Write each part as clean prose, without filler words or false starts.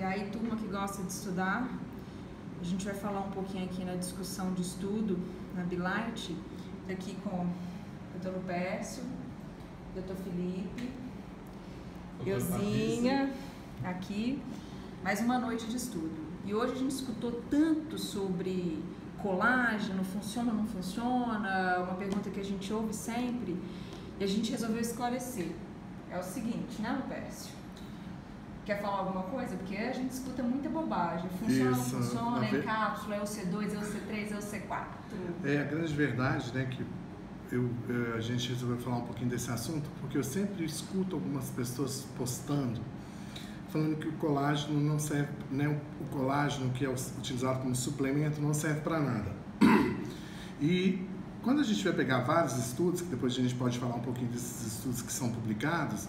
E aí, turma que gosta de estudar, a gente vai falar um pouquinho aqui na discussão de estudo, na Bilight, aqui com o Dr. Lupércio, Dr. Felipe, Euzinha, aqui, mais uma noite de estudo. E hoje a gente escutou tanto sobre colágeno, funciona ou não funciona, uma pergunta que a gente ouve sempre, e a gente resolveu esclarecer. É o seguinte, né, Lupércio? Quer falar alguma coisa? Porque a gente escuta muita bobagem. Funciona ou não funciona? É em cápsula, é o C2, é o C3, é o C4? É a grande verdade, né, que a gente resolveu falar um pouquinho desse assunto, porque eu sempre escuto algumas pessoas postando, falando que o colágeno não serve, né, o colágeno que é utilizado como suplemento não serve para nada. E quando a gente vai pegar vários estudos, que depois a gente pode falar um pouquinho desses estudos que são publicados,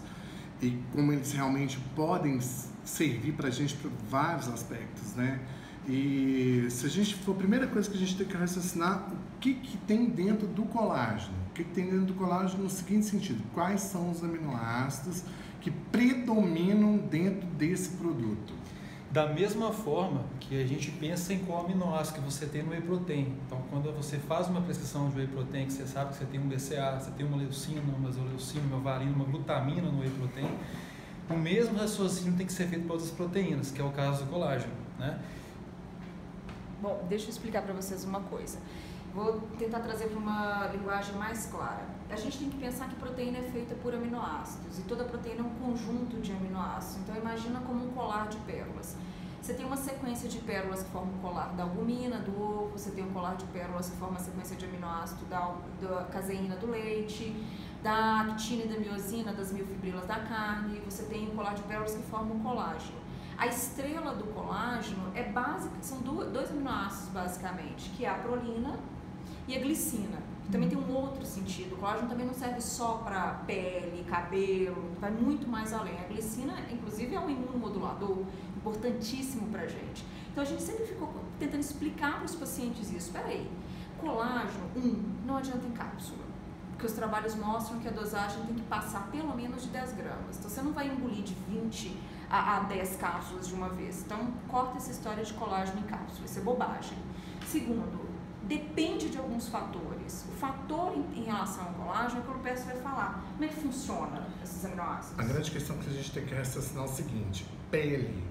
e como eles realmente podem servir para a gente por vários aspectos, né? E se a gente for, a primeira coisa que a gente tem que raciocinar, o que tem dentro do colágeno? O que tem dentro do colágeno no seguinte sentido: quais são os aminoácidos que predominam dentro desse produto? Da mesma forma que a gente pensa em qual aminoácido que você tem no whey protein. Então, quando você faz uma prescrição de whey protein, que você sabe que você tem um BCA, você tem uma leucina, uma isoleucina, uma valine, uma glutamina no whey protein, o mesmo raciocínio tem que ser feito para outras proteínas, que é o caso do colágeno, né? Bom, deixa eu explicar para vocês uma coisa. Vou tentar trazer para uma linguagem mais clara. A gente tem que pensar que proteína é feita por aminoácidos e toda proteína é um conjunto de aminoácidos. Então imagina como um colar de pérolas. Você tem uma sequência de pérolas que forma o colar da albumina, do ovo, você tem um colar de pérolas que forma a sequência de aminoácidos da caseína do leite, da actina e da miosina, das miofibrilas da carne, e você tem um colar de pérolas que forma o colágeno. A estrela do colágeno é básica, são dois aminoácidos basicamente, que é a prolina e a glicina, que também tem um outro sentido. O colágeno também não serve só para pele, cabelo, vai muito mais além. A glicina, inclusive, é um imunomodulador importantíssimo para a gente. Então a gente sempre ficou tentando explicar para os pacientes isso. Espera aí, colágeno, não adianta em cápsula, porque os trabalhos mostram que a dosagem tem que passar pelo menos de 10 gramas. Então você não vai engolir de 20 a 10 cápsulas de uma vez. Então corta essa história de colágeno em cápsula, isso é bobagem. Segundo, depende de alguns fatores. O fator em relação ao colágeno é que o Lupércio vai falar. Como é que funciona esses aminoácidos? A grande questão que a gente tem que raciocinar é o seguinte: pele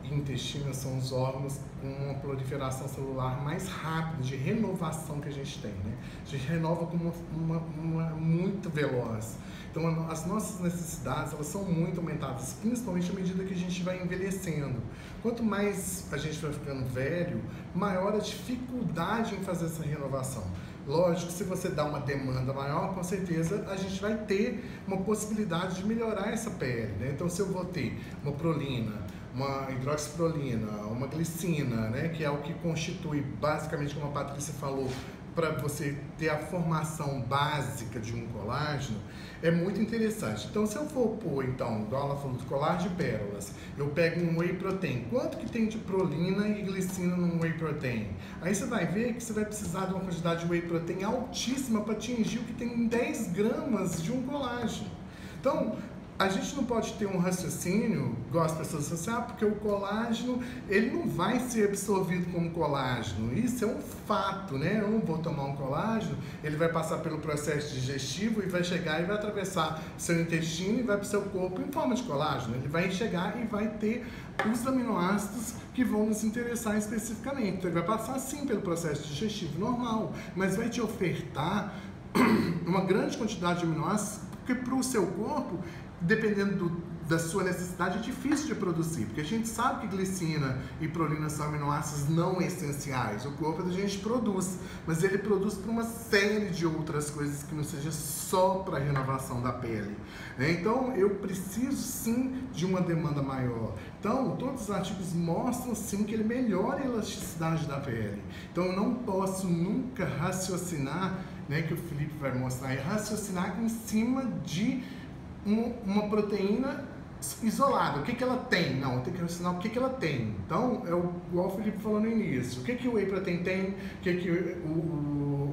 e intestino são os órgãos com uma proliferação celular mais rápida, de renovação que a gente tem, né? A gente renova com uma muito veloz. Então, as nossas necessidades, elas são muito aumentadas, principalmente à medida que a gente vai envelhecendo. Quanto mais a gente vai ficando velho, maior a dificuldade em fazer essa renovação. Lógico, se você dá uma demanda maior, com certeza a gente vai ter uma possibilidade de melhorar essa pele, né? Então, se eu vou ter uma prolina, uma hidroxiprolina, uma glicina, né, que é o que constitui, basicamente, como a Patrícia falou, para você ter a formação básica de um colágeno, é muito interessante. Então, se eu for pôr, então, igual ela falou, do colar de pérolas, eu pego um whey protein. Quanto que tem de prolina e glicina no whey protein? Aí você vai ver que você vai precisar de uma quantidade de whey protein altíssima para atingir o que tem em 10 gramas de um colágeno. Então, a gente não pode ter um raciocínio, igual as pessoas falam, porque o colágeno, ele não vai ser absorvido como colágeno. Isso é um fato, né? Eu não vou tomar um colágeno, ele vai passar pelo processo digestivo e vai chegar e vai atravessar seu intestino e vai para o seu corpo em forma de colágeno. Ele vai chegar e vai ter os aminoácidos que vão nos interessar especificamente. Então, ele vai passar, sim, pelo processo digestivo normal, mas vai te ofertar uma grande quantidade de aminoácidos, porque para o seu corpo, dependendo da sua necessidade, é difícil de produzir, porque a gente sabe que glicina e prolina são aminoácidos não essenciais. O corpo da gente produz, mas ele produz para uma série de outras coisas que não seja só para a renovação da pele. Então, eu preciso sim de uma demanda maior. Então, todos os artigos mostram sim que ele melhora a elasticidade da pele. Então, eu não posso nunca raciocinar, né, que o Felipe vai mostrar, raciocinar em cima de uma proteína isolada. O que ela tem? Não, tem que raciocinar o que ela tem. Então, é igual o Felipe falou no início. O que o whey protein tem? O que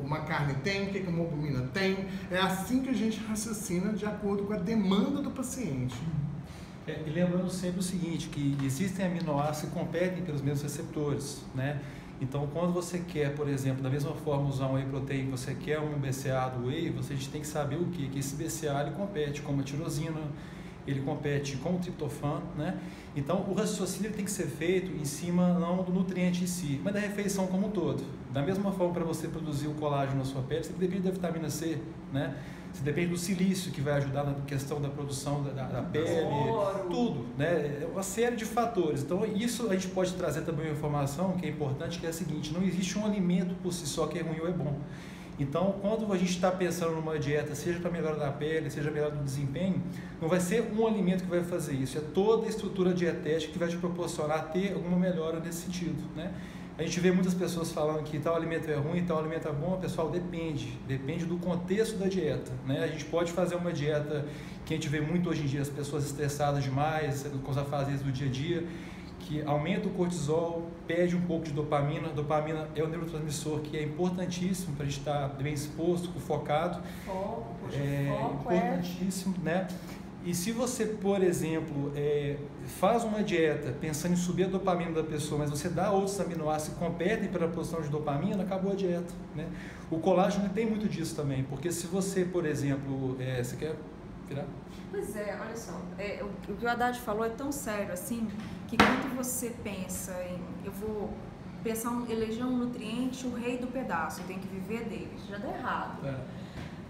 uma carne tem? O que uma albumina tem? É assim que a gente raciocina de acordo com a demanda do paciente. E lembrando sempre o seguinte, que existem aminoácidos que competem pelos mesmos receptores, né? Então, quando você quer, por exemplo, da mesma forma usar um whey protein, você quer um BCA do whey, a gente tem que saber o quê? Que esse BCA ele compete com a tirosina, ele compete com o triptofano, né? Então, o raciocínio tem que ser feito em cima não do nutriente em si, mas da refeição como um todo. Da mesma forma, para você produzir o colágeno na sua pele, você depende da vitamina C, né? Você depende do silício, que vai ajudar na questão da produção da pele, tudo, né? É uma série de fatores. Então, isso a gente pode trazer também uma informação que é importante, que é a seguinte: não existe um alimento por si só que é ruim ou é bom. Então, quando a gente está pensando numa dieta, seja para melhora da pele, seja melhora do desempenho, não vai ser um alimento que vai fazer isso, é toda a estrutura dietética que vai te proporcionar ter alguma melhora nesse sentido, né? A gente vê muitas pessoas falando que tal alimento é ruim, tal alimento é bom. Pessoal, depende do contexto da dieta, né? A gente pode fazer uma dieta que a gente vê muito hoje em dia, as pessoas estressadas demais, com os afazeres do dia a dia, que aumenta o cortisol, perde um pouco de dopamina. A dopamina é um neurotransmissor que é importantíssimo para a gente estar bem exposto, focado. Foco Importantíssimo, né? E se você, por exemplo, faz uma dieta pensando em subir a dopamina da pessoa, mas você dá outros aminoácidos que competem pela produção de dopamina, acabou a dieta, né? O colágeno tem muito disso também, porque se você, por exemplo, você quer virar? Pois é, olha só, o que o Haddad falou é tão sério assim, que quando você pensa em, eu vou pensar eleger um nutriente, o rei do pedaço, eu tenho que viver dele, já dá errado.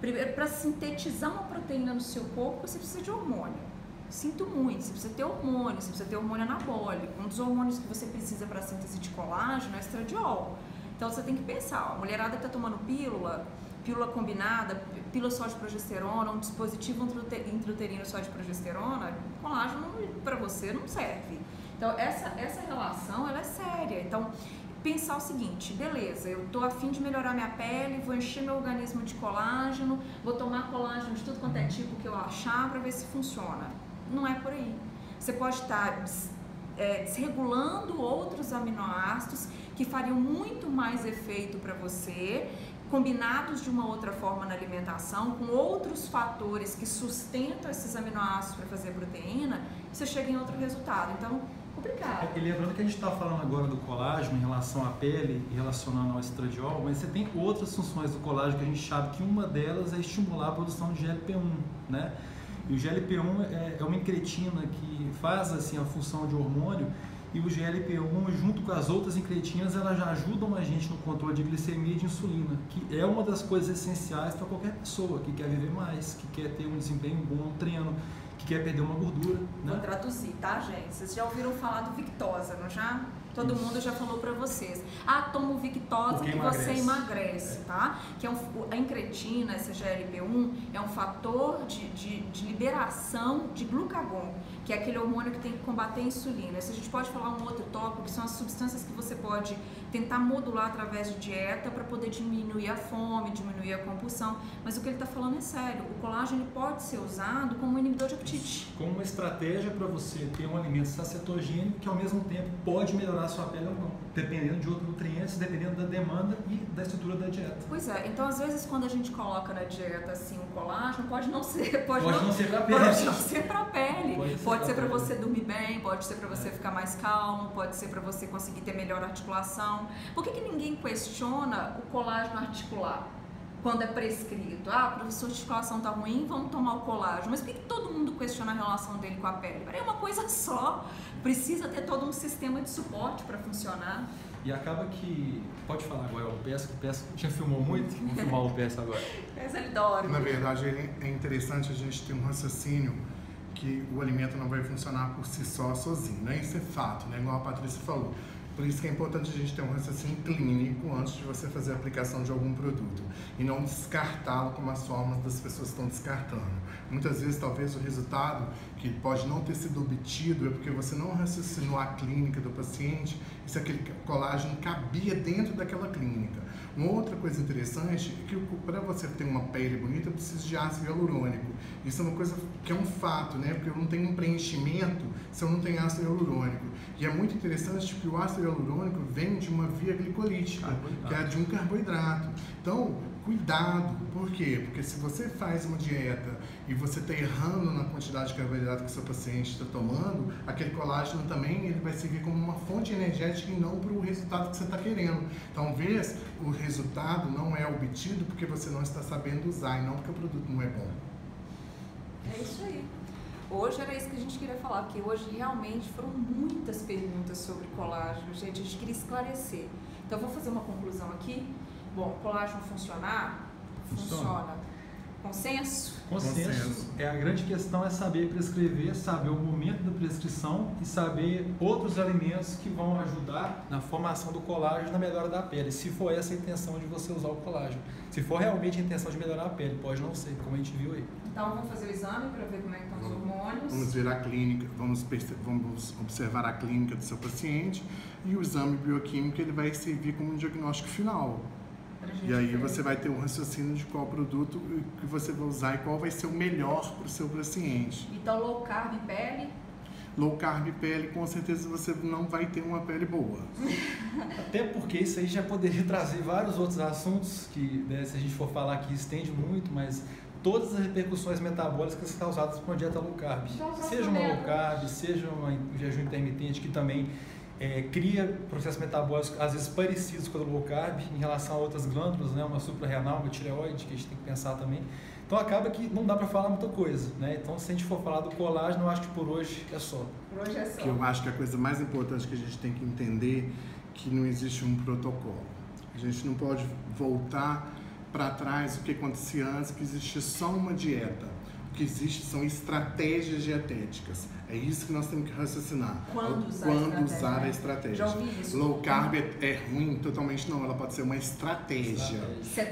Primeiro, para sintetizar uma proteína no seu corpo, você precisa de hormônio. Sinto muito, você precisa ter hormônio, você precisa ter hormônio anabólico. Um dos hormônios que você precisa para a síntese de colágeno é o estradiol. Então você tem que pensar, a mulherada que está tomando pílula combinada, pílula só de progesterona, um dispositivo intrauterino só de progesterona, colágeno para você não serve. Então essa relação ela é séria. Então pensar o seguinte, beleza, eu tô a fim de melhorar minha pele, vou encher meu organismo de colágeno, vou tomar colágeno de tudo quanto é tipo que eu achar para ver se funciona. Não é por aí. Você pode estar desregulando outros aminoácidos que fariam muito mais efeito para você, combinados de uma outra forma na alimentação, com outros fatores que sustentam esses aminoácidos para fazer proteína, você chega em outro resultado. Então, complicado. E lembrando que a gente está falando agora do colágeno em relação à pele e relacionando ao estradiol, mas você tem outras funções do colágeno que a gente sabe que uma delas é estimular a produção de GLP-1, né? E o GLP-1 é uma incretina que faz assim a função de hormônio, e o GLP-1 junto com as outras incretinas elas já ajudam a gente no controle de glicemia e de insulina, que é uma das coisas essenciais para qualquer pessoa que quer viver mais, que quer ter um desempenho bom no treino, que quer perder uma gordura, né? Vou traduzir, tá, gente? Vocês já ouviram falar do Victosa, não já? Todo mundo já falou pra vocês. Toma o Victosa que você emagrece, tá? Que é a incretina, essa GLP-1, é um fator de liberação de glucagon, que é aquele hormônio que tem que combater a insulina. Isso a gente pode falar um outro tópico, que são as substâncias que você pode tentar modular através de dieta para poder diminuir a fome, diminuir a compulsão. Mas o que ele está falando é sério. O colágeno pode ser usado como um inibidor de apetite. Como uma estratégia para você ter um alimento sacetogênico que ao mesmo tempo pode melhorar a sua pele ou não, dependendo de outros nutrientes, dependendo da demanda e da estrutura da dieta. Pois é, então às vezes quando a gente coloca na dieta assim um colágeno, pode não ser para pele. Pode não ser para pele. Pode ser para você dormir bem, pode ser para você ficar mais calmo, pode ser para você conseguir ter melhor articulação. Por que ninguém questiona o colágeno articular quando é prescrito? O professor de articulação está ruim, vamos tomar o colágeno. Mas por que todo mundo questiona a relação dele com a pele? É uma coisa só, precisa ter todo um sistema de suporte para funcionar. E acaba que, pode falar agora, o Peço tinha filmou muito, vamos filmar o Peço agora. Mas ele dorme. Na verdade, é interessante a gente ter um raciocínio que o alimento não vai funcionar por si só, sozinho, né? Isso é fato, né? Igual a Patrícia falou. Por isso que é importante a gente ter um raciocínio clínico antes de você fazer a aplicação de algum produto e não descartá-lo como as formas das pessoas estão descartando. Muitas vezes, talvez, o resultado que pode não ter sido obtido é porque você não raciocinou a clínica do paciente e se aquele colágeno cabia dentro daquela clínica. Uma outra coisa interessante é que para você ter uma pele bonita, precisa de ácido hialurônico. Isso é uma coisa que é um fato, né? Porque eu não tenho um preenchimento se eu não tenho ácido hialurônico. E é muito interessante que o ácido hialurônico vem de uma via glicolítica, que é de um carboidrato. Então, cuidado. Por quê? Porque se você faz uma dieta e você está errando na quantidade de carboidrato que o seu paciente está tomando, aquele colágeno também ele vai servir como uma fonte energética e não para o resultado que você está querendo. Talvez o resultado não é obtido porque você não está sabendo usar e não porque o produto não é bom. É isso aí. Hoje era isso que a gente queria falar, porque hoje realmente foram muitas perguntas sobre colágeno, gente, a gente queria esclarecer. Então, eu vou fazer uma conclusão aqui. Bom, colágeno funcionar? Funciona. Consenso? Consenso. A grande questão é saber prescrever, saber o momento da prescrição e saber outros alimentos que vão ajudar na formação do colágeno e na melhora da pele, se for essa a intenção de você usar o colágeno. Se for realmente a intenção de melhorar a pele, pode não ser, como a gente viu aí. Então, vamos fazer o exame para ver como é que estão os hormônios. Vamos ver a clínica, vamos observar a clínica do seu paciente e o exame bioquímico ele vai servir como um diagnóstico final. E aí você vai ter um raciocínio de qual produto que você vai usar e qual vai ser o melhor para o seu paciente. Então, low carb pele? Low carb pele, com certeza você não vai ter uma pele boa. Até porque isso aí já poderia trazer vários outros assuntos que, né, se a gente for falar aqui, estende muito, mas todas as repercussões metabólicas causadas por uma dieta low carb. Seja uma low carb, seja um jejum intermitente que também cria processos metabólicos às vezes parecidos com o low carb em relação a outras glândulas, né, uma suprarrenal, uma tireoide, que a gente tem que pensar também. Então acaba que não dá para falar muita coisa, né? Então se a gente for falar do colágeno, eu acho que por hoje é só. Por hoje é só. Que eu acho que a coisa mais importante que a gente tem que entender é que não existe um protocolo. A gente não pode voltar para trás o que acontecia antes, que existia só uma dieta. O que existe são estratégias dietéticas. É isso que nós temos que raciocinar. Quando usar a estratégia. Já ouvi isso. Low carb é ruim? Totalmente não. Ela pode ser uma estratégia.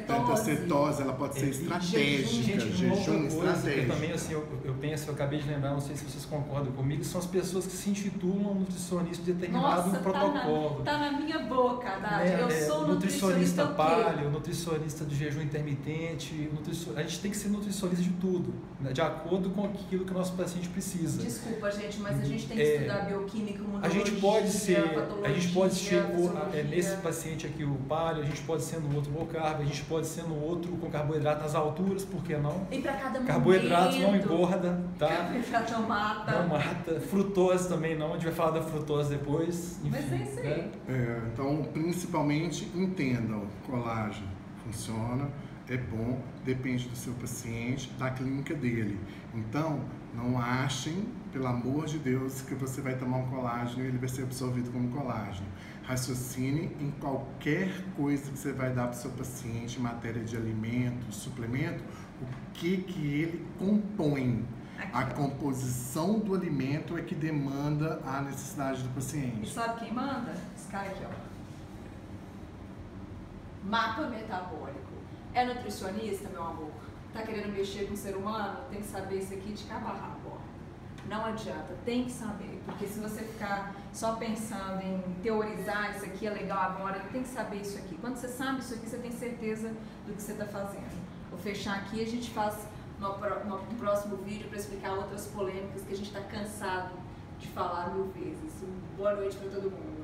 Tanto a cetose, ela pode ser estratégica. Jejum, estratégia. Também, assim, eu penso, eu acabei de lembrar, não sei se vocês concordam comigo, são as pessoas que se intitulam nutricionista de determinado protocolo. Tá na minha boca, Dade. Eu sou nutricionista paleo, nutricionista de jejum intermitente. A gente tem que ser nutricionista de tudo, né, de acordo com aquilo que o nosso paciente precisa. Desculpa, gente, mas a gente tem que estudar bioquímica, imunologia, a gente pode ser patologia, nesse paciente aqui o paleo, a gente pode ser no outro low carb, a gente pode ser no outro com carboidrato nas alturas, por que não? E para cada momento. Carboidrato não engorda, tá? Carboidrato não mata. Não mata. Frutose também não, a gente vai falar da frutose depois. Enfim, mas é isso aí. Né? Então, principalmente, entendam, colágeno funciona, é bom, depende do seu paciente, da clínica dele. Então, não achem, pelo amor de Deus, que você vai tomar um colágeno e ele vai ser absorvido como colágeno. Raciocine em qualquer coisa que você vai dar para o seu paciente, em matéria de alimento, suplemento, o que ele compõe. A composição do alimento é que demanda a necessidade do paciente. E sabe quem manda? Esse cara aqui, ó. Mapa metabólico. É nutricionista, meu amor? Tá querendo mexer com o ser humano? Tem que saber isso aqui de cabo a rabo, ó. Não adianta, tem que saber. Porque se você ficar só pensando em teorizar, isso aqui é legal agora, tem que saber isso aqui. Quando você sabe isso aqui, você tem certeza do que você está fazendo. Vou fechar aqui e a gente faz no próximo vídeo para explicar outras polêmicas que a gente está cansado de falar 1000 vezes. Boa noite para todo mundo.